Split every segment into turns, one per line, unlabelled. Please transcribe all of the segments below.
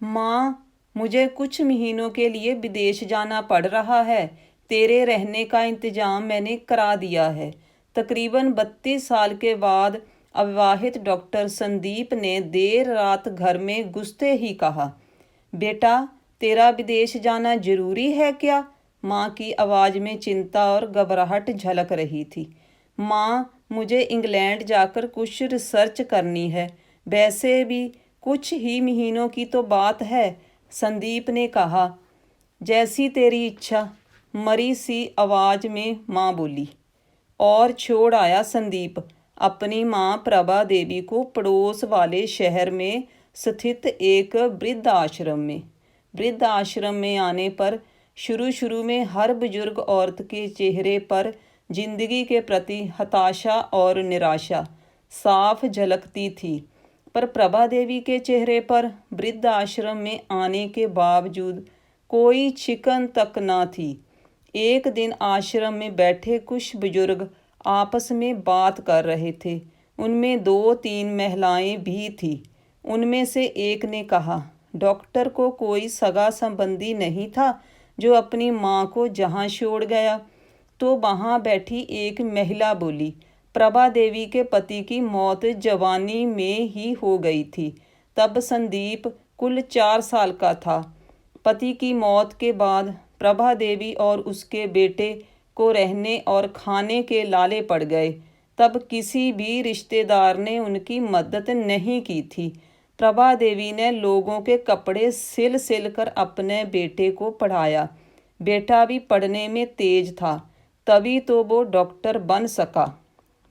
माँ, मुझे कुछ महीनों के लिए विदेश जाना पड़ रहा है। तेरे रहने का इंतजाम मैंने करा दिया है। तकरीबन 32 साल के बाद अविवाहित डॉक्टर संदीप ने देर रात घर में घुसते ही कहा, बेटा, तेरा विदेश जाना जरूरी है क्या? माँ की आवाज़ में चिंता और घबराहट झलक रही थी। माँ, मुझे इंग्लैंड जाकर कुछ रिसर्च करनी है। वैसे भी कुछ ही महीनों की तो बात है, संदीप ने कहा। जैसी तेरी इच्छा, मरी सी आवाज़ में माँ बोली। और छोड़ आया संदीप अपनी माँ प्रभा देवी को पड़ोस वाले शहर में स्थित एक वृद्ध आश्रम में। वृद्ध आश्रम में आने पर शुरू शुरू में हर बुजुर्ग औरत के चेहरे पर जिंदगी के प्रति हताशा और निराशा साफ झलकती थी। पर प्रभा देवी के चेहरे पर वृद्ध आश्रम में आने के बावजूद कोई छिकन तक न थी। एक दिन आश्रम में बैठे कुछ बुजुर्ग आपस में बात कर रहे थे। उनमें 2-3 महिलाएं भी थीं। उनमें से एक ने कहा, डॉक्टर को कोई सगा संबंधी नहीं था जो अपनी माँ को जहाँ छोड़ गया? तो वहाँ बैठी एक महिला बोली, प्रभा देवी के पति की मौत जवानी में ही हो गई थी। तब संदीप कुल 4 साल का था। पति की मौत के बाद प्रभा देवी और उसके बेटे को रहने और खाने के लाले पड़ गए। तब किसी भी रिश्तेदार ने उनकी मदद नहीं की थी। प्रभा देवी ने लोगों के कपड़े सिल सिल कर अपने बेटे को पढ़ाया। बेटा भी पढ़ने में तेज था, तभी तो वो डॉक्टर बन सका।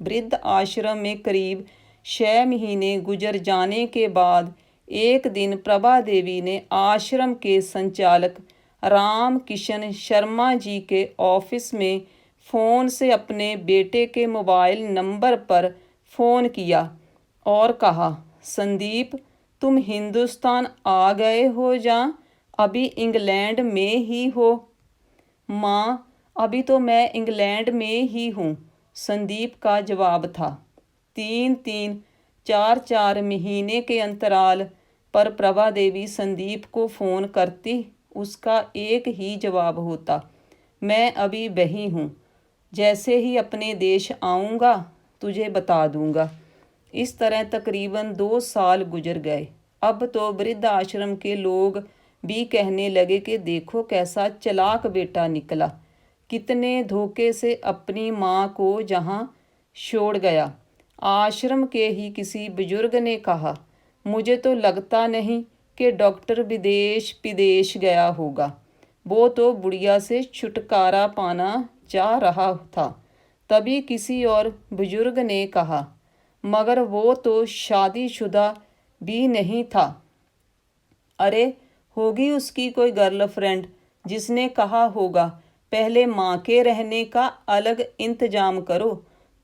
वृद्ध आश्रम में करीब 6 महीने गुजर जाने के बाद एक दिन प्रभा देवी ने आश्रम के संचालक राम किशन शर्मा जी के ऑफिस में फ़ोन से अपने बेटे के मोबाइल नंबर पर फ़ोन किया और कहा, संदीप, तुम हिंदुस्तान आ गए हो या अभी इंग्लैंड में ही हो? माँ, अभी तो मैं इंग्लैंड में ही हूँ, संदीप का जवाब था। 3-3, 4-4 महीने के अंतराल पर प्रभा देवी संदीप को फ़ोन करती। उसका एक ही जवाब होता, मैं अभी वहीं हूँ। जैसे ही अपने देश आऊँगा तुझे बता दूँगा। इस तरह तकरीबन 2 साल गुजर गए। अब तो वृद्ध आश्रम के लोग भी कहने लगे कि देखो कैसा चालाक बेटा निकला, कितने धोखे से अपनी माँ को जहाँ छोड़ गया। आश्रम के ही किसी बुजुर्ग ने कहा, मुझे तो लगता नहीं कि डॉक्टर विदेश विदेश गया होगा। वो तो बुढ़िया से छुटकारा पाना चाह रहा था। तभी किसी और बुजुर्ग ने कहा, मगर वो तो शादीशुदा भी नहीं था। अरे, होगी उसकी कोई गर्लफ्रेंड जिसने कहा होगा, पहले माँ के रहने का अलग इंतजाम करो,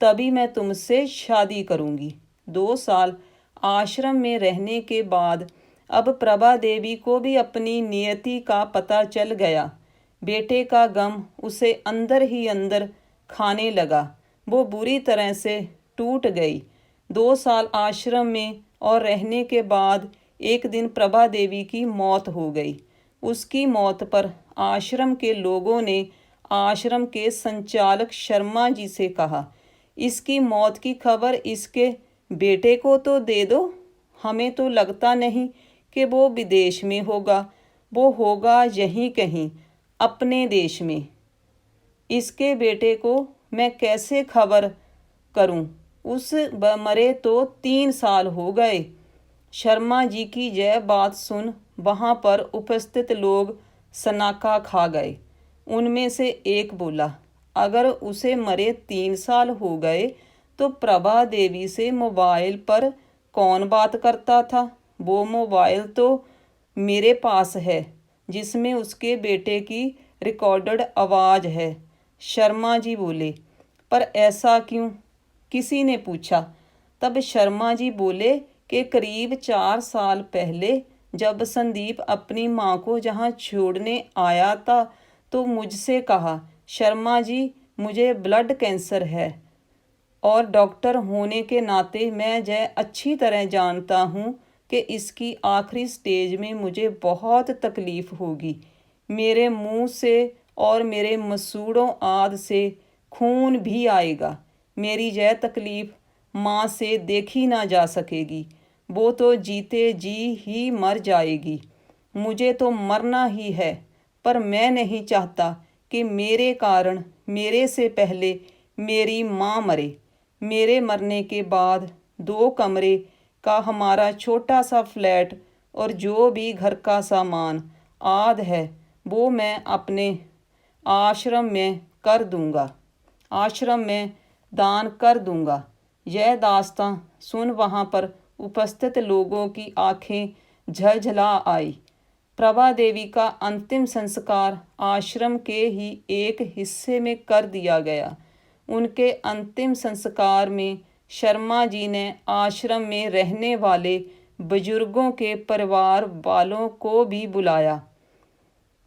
तभी मैं तुमसे शादी करूँगी। 2 साल आश्रम में रहने के बाद अब प्रभा देवी को भी अपनी नियति का पता चल गया। बेटे का गम उसे अंदर ही अंदर खाने लगा। वो बुरी तरह से टूट गई। 2 साल आश्रम में और रहने के बाद एक दिन प्रभा देवी की मौत हो गई। उसकी मौत पर आश्रम के लोगों ने आश्रम के संचालक शर्मा जी से कहा, इसकी मौत की खबर इसके बेटे को तो दे दो। हमें तो लगता नहीं कि वो विदेश में होगा। वो होगा यहीं कहीं अपने देश में। इसके बेटे को मैं कैसे खबर करूं? उस मरे तो 3 साल हो गए। शर्मा जी की यह बात सुन वहाँ पर उपस्थित लोग सनाका खा गए। उनमें से एक बोला, अगर उसे मरे 3 साल हो गए तो प्रभा देवी से मोबाइल पर कौन बात करता था? वो मोबाइल तो मेरे पास है जिसमें उसके बेटे की रिकॉर्डेड आवाज़ है। शर्मा जी बोले, पर ऐसा क्यों? किसी ने पूछा। तब शर्मा जी बोले कि करीब 4 साल पहले जब संदीप अपनी माँ को जहाँ छोड़ने आया था तो मुझसे कहा, शर्मा जी, मुझे ब्लड कैंसर है और डॉक्टर होने के नाते मैं यह अच्छी तरह जानता हूँ कि इसकी आखिरी स्टेज में मुझे बहुत तकलीफ़ होगी। मेरे मुंह से और मेरे मसूड़ों आदि से खून भी आएगा। मेरी यह तकलीफ़ माँ से देखी ना जा सकेगी। वो तो जीते जी ही मर जाएगी। मुझे तो मरना ही है, पर मैं नहीं चाहता कि मेरे कारण मेरे से पहले मेरी माँ मरे। मेरे मरने के बाद 2 कमरे का हमारा छोटा सा फ्लैट और जो भी घर का सामान आदि है वो मैं अपने आश्रम में कर दूंगा, आश्रम में दान कर दूंगा। यह दास्तां सुन वहाँ पर उपस्थित लोगों की आंखें झलझला आई। प्रभा देवी का अंतिम संस्कार आश्रम के ही एक हिस्से में कर दिया गया। उनके अंतिम संस्कार में शर्मा जी ने आश्रम में रहने वाले बुजुर्गों के परिवार वालों को भी बुलाया।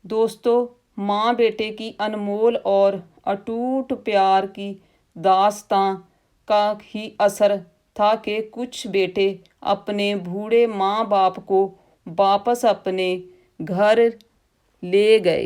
दोस्तों, माँ बेटे की अनमोल और अटूट प्यार की दास्तां का ही असर था कि कुछ बेटे अपने बूढ़े माँ बाप को वापस अपने घर ले गए।